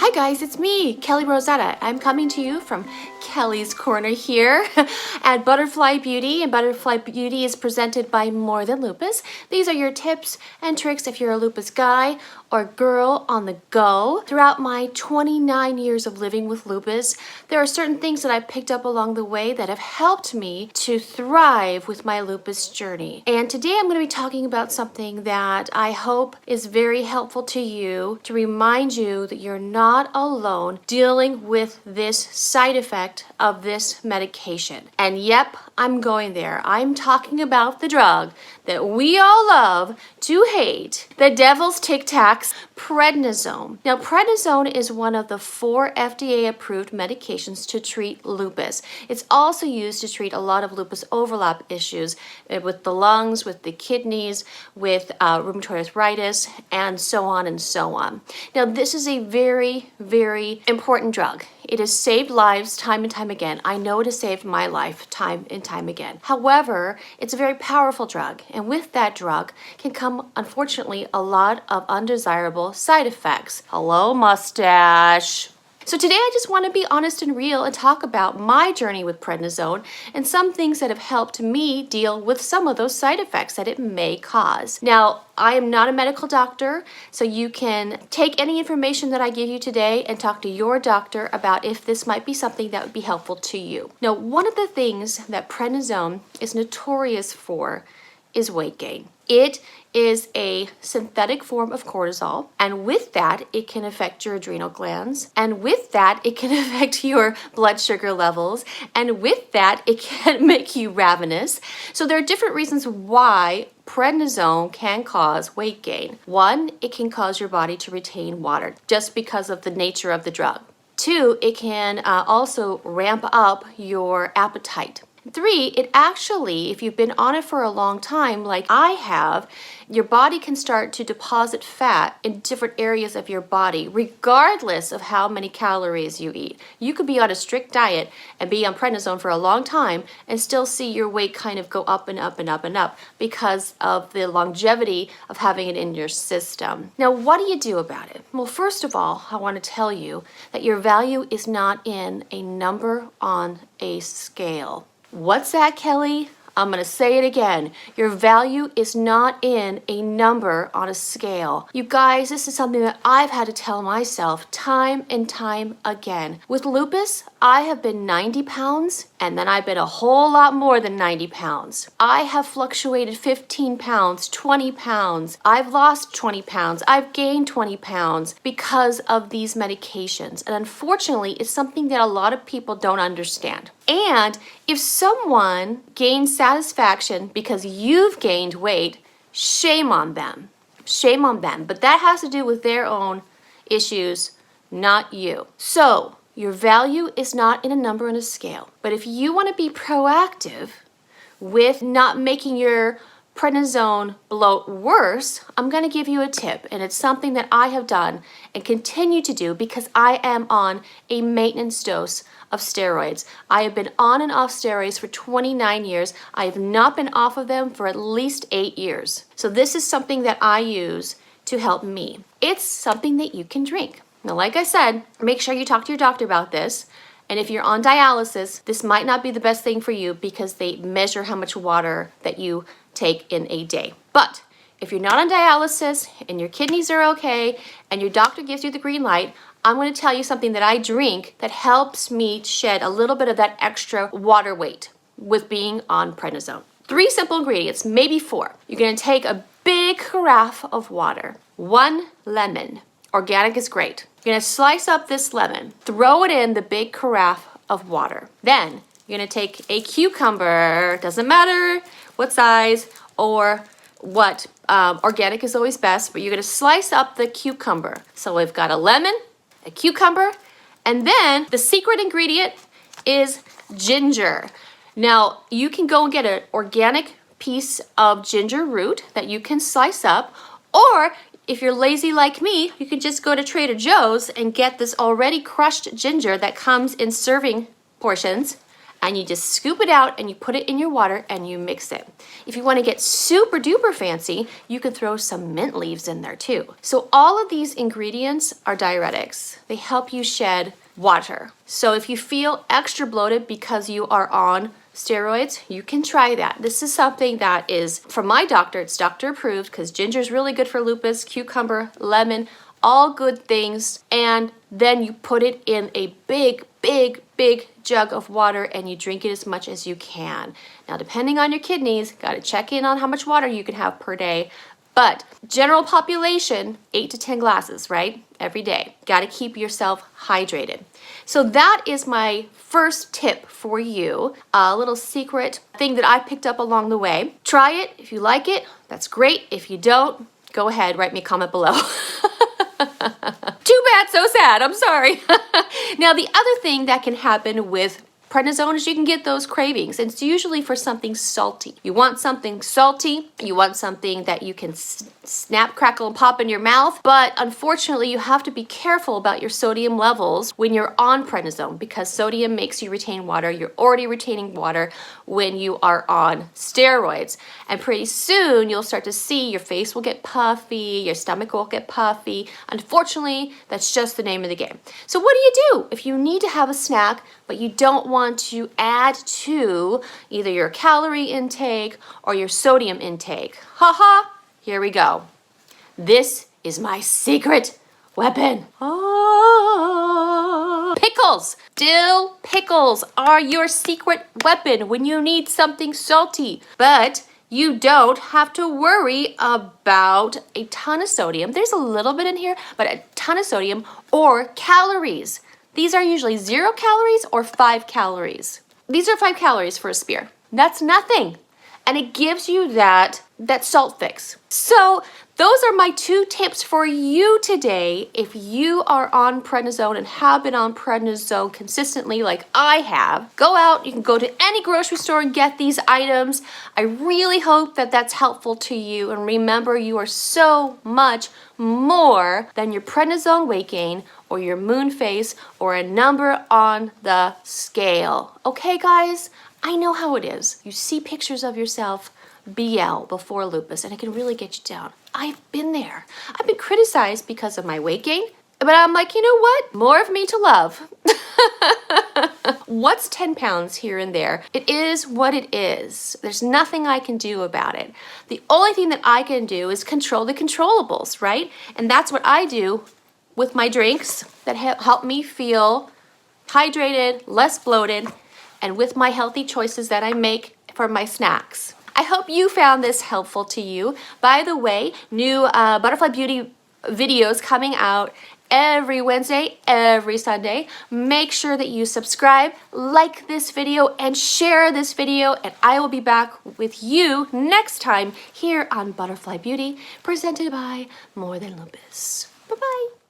Hi guys, it's me, Kelly Rosetta. I'm coming to you from Kelly's Corner here at Butterfly Beauty, and Butterfly Beauty is presented by More Than Lupus. These are your tips and tricks if you're a lupus guy or girl on the go. Throughout my 29 years of living with lupus, there are certain things that I picked up along the way that have helped me to thrive with my lupus journey. And today I'm going to be talking about something that I hope is very helpful to you to remind you that you're not alone dealing with this side effect of this medication. And yep, I'm going there. I'm talking about the drug that we all love to hate, the devil's Tic Tacs, Prednisone. Now, Prednisone is one of the 4 FDA-approved medications to treat lupus. It's also used to treat a lot of lupus overlap issues with the lungs, with the kidneys, with rheumatoid arthritis, and so on and so on. Now, this is a very, very important drug. It has saved lives time and time again. I know it has saved my life time and time again. However, it's a very powerful drug, and with that drug can come, unfortunately, a lot of undesirable side effects. Hello, mustache. So today I just want to be honest and real and talk about my journey with Prednisone and some things that have helped me deal with some of those side effects that it may cause. Now, I am not a medical doctor, so you can take any information that I give you today and talk to your doctor about if this might be something that would be helpful to you. Now, one of the things that Prednisone is notorious for is weight gain. It is a synthetic form of cortisol, and with that, it can affect your adrenal glands, and with that, it can affect your blood sugar levels, and with that, it can make you ravenous. So there are different reasons why Prednisone can cause weight gain. 1, it can cause your body to retain water just because of the nature of the drug. 2, it can also ramp up your appetite. 3, it actually, if you've been on it for a long time, like I have, your body can start to deposit fat in different areas of your body, regardless of how many calories you eat. You could be on a strict diet and be on Prednisone for a long time and still see your weight kind of go up and up and up and up because of the longevity of having it in your system. Now, what do you do about it? Well, first of all, I want to tell you that your value is not in a number on a scale. What's that, Kelly? I'm going to say it again. Your value is not in a number on a scale. You guys, this is something that I've had to tell myself time and time again. With lupus, I have been 90 pounds, and then I've been a whole lot more than 90 pounds. I have fluctuated 15 pounds, 20 pounds. I've lost 20 pounds. I've gained 20 pounds because of these medications. And unfortunately, it's something that a lot of people don't understand. And if someone gains satisfaction because you've gained weight, shame on them. Shame on them. But that has to do with their own issues, not you. So, your value is not in a number on a scale. But if you want to be proactive with not making your Prednisone bloat worse, I'm going to give you a tip, and it's something that I have done and continue to do because I am on a maintenance dose of steroids. I have been on and off steroids for 29 years. I have not been off of them for at least 8 years. So this is something that I use to help me. It's something that you can drink. Now, like I said, make sure you talk to your doctor about this. And if you're on dialysis, this might not be the best thing for you because they measure how much water that you take in a day. But if you're not on dialysis and your kidneys are okay and your doctor gives you the green light, I'm going to tell you something that I drink that helps me shed a little bit of that extra water weight with being on Prednisone. 3 simple ingredients, maybe 4. You're going to take a big carafe of water, 1 lemon. Organic is great. You're going to slice up this lemon, throw it in the big carafe of water. Then you're going to take a cucumber, doesn't matter what size or what, organic is always best, but you're going to slice up the cucumber. So we've got a lemon, a cucumber, and then the secret ingredient is ginger. Now, you can go and get an organic piece of ginger root that you can slice up, or if you're lazy like me, you can just go to Trader Joe's and get this already crushed ginger that comes in serving portions and you just scoop it out and you put it in your water and you mix it. If you want to get super duper fancy, you could throw some mint leaves in there too. So all of these ingredients are diuretics. They help you shed water. So if you feel extra bloated because you are on steroids, you can try that. This is something that is from my doctor. It's doctor approved because ginger is really good for lupus, cucumber, lemon, all good things. And then you put it in a big jug of water and you drink it as much as you can. Now, depending on your kidneys, got to check in on how much water you can have per day. But general population, 8 to 10 glasses, right? Every day. Got to keep yourself hydrated. So that is my first tip for you. A little secret thing that I picked up along the way. Try it. If you like it, that's great. If you don't, go ahead, write me a comment below. Too bad, so sad. I'm sorry. Now, the other thing that can happen with prednisone is you can get those cravings. And it's usually for something salty. You want something salty. You want something that you can snap, crackle, and pop in your mouth. But unfortunately, you have to be careful about your sodium levels when you're on prednisone because sodium makes you retain water. You're already retaining water when you are on steroids. And pretty soon, you'll start to see your face will get puffy, your stomach will get puffy. Unfortunately, that's just the name of the game. So what do? If you need to have a snack, but you don't want to add to either your calorie intake or your sodium intake. Here we go. This is my secret weapon. Pickles. Dill pickles are your secret weapon when you need something salty. But you don't have to worry about a ton of sodium. There's a little bit in here, but a ton of sodium or calories. These are usually 0 calories or 5 calories. These are 5 calories for a spear. That's nothing. And it gives you that salt fix. So those are my 2 tips for you today. If you are on prednisone and have been on prednisone consistently like I have, go out. You can go to any grocery store and get these items. I really hope that that's helpful to you. And remember, you are so much more than your prednisone weight gain or your moon face or a number on the scale. Okay, guys? I know how it is. You see pictures of yourself BL before lupus, and it can really get you down. I've been there. I've been criticized because of my weight gain, but I'm like, you know what? More of me to love. What's 10 pounds here and there? It is what it is. There's nothing I can do about it. The only thing that I can do is control the controllables, right? And that's what I do with my drinks that help me feel hydrated, less bloated, and with my healthy choices that I make for my snacks. I hope you found this helpful to you. By the way, new Butterfly Beauty videos coming out every Wednesday, every Sunday. Make sure that you subscribe, like this video, and share this video, and I will be back with you next time here on Butterfly Beauty, presented by More Than Lupus. Bye-bye.